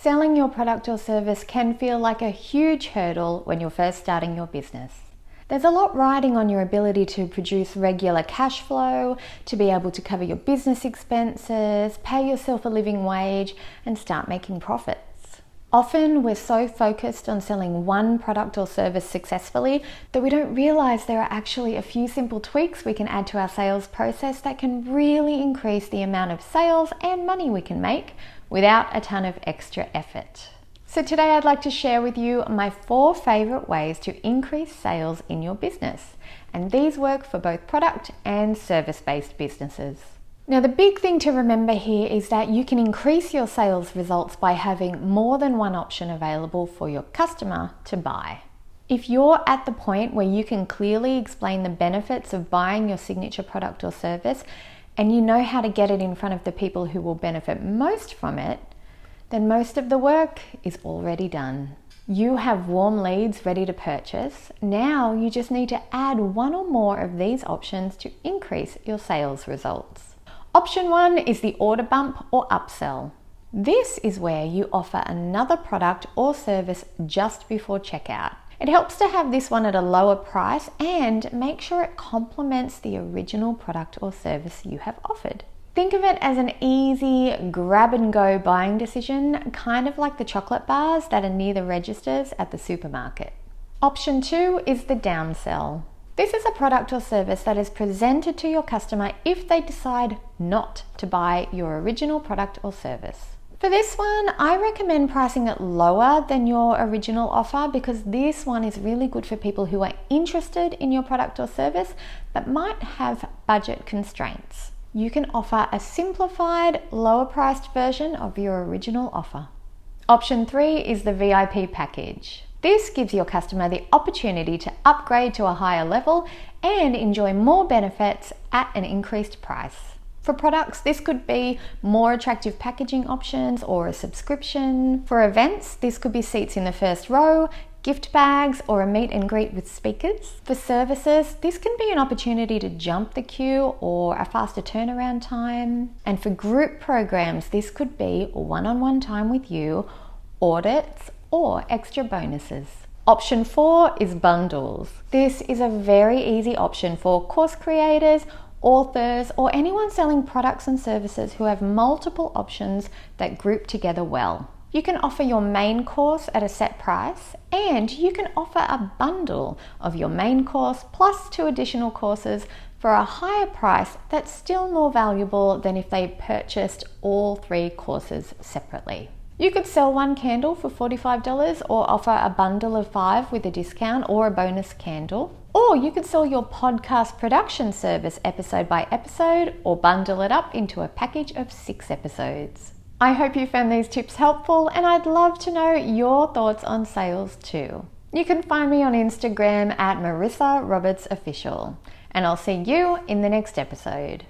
selling your product or service can feel like a huge hurdle when you're first starting your business. There's a lot riding on your ability to produce regular cash flow, to be able to cover your business expenses, pay yourself a living wage, and start making profits. Often we're so focused on selling one product or service successfully that we don't realize there are actually a few simple tweaks we can add to our sales process that can really increase the amount of sales and money we can make without a ton of extra effort. So today I'd like to share with you my 4 favorite ways to increase sales in your business. And these work for both product and service-based businesses. Now, the big thing to remember here is that you can increase your sales results by having more than one option available for your customer to buy. If you're at the point where you can clearly explain the benefits of buying your signature product or service, and you know how to get it in front of the people who will benefit most from it, then most of the work is already done. You have warm leads ready to purchase. Now you just need to add one or more of these options to increase your sales results. Option 1 is the order bump or upsell. This is where you offer another product or service just before checkout. It helps to have this one at a lower price and make sure it complements the original product or service you have offered. Think of it as an easy grab and go buying decision, kind of like the chocolate bars that are near the registers at the supermarket. Option 2 is the downsell. This is a product or service that is presented to your customer if they decide not to buy your original product or service. For this one, I recommend pricing it lower than your original offer because this one is really good for people who are interested in your product or service but might have budget constraints. You can offer a simplified, lower priced version of your original offer. Option 3 is the VIP package. This gives your customer the opportunity to upgrade to a higher level and enjoy more benefits at an increased price. For products, this could be more attractive packaging options or a subscription. For events, this could be seats in the first row, gift bags, or a meet and greet with speakers. For services, this can be an opportunity to jump the queue or a faster turnaround time. And for group programs, this could be one-on-one time with you, audits, or extra bonuses. Option 4 is bundles. This is a very easy option for course creators, authors, or anyone selling products and services who have multiple options that group together well. You can offer your main course at a set price, and you can offer a bundle of your main course plus 2 additional courses for a higher price that's still more valuable than if they purchased all 3 courses separately. You could sell one candle for $45 or offer a bundle of 5 with a discount or a bonus candle. Or you could sell your podcast production service episode by episode or bundle it up into a package of 6 episodes. I hope you found these tips helpful and I'd love to know your thoughts on sales too. You can find me on Instagram at Marissa Roberts Official, and I'll see you in the next episode.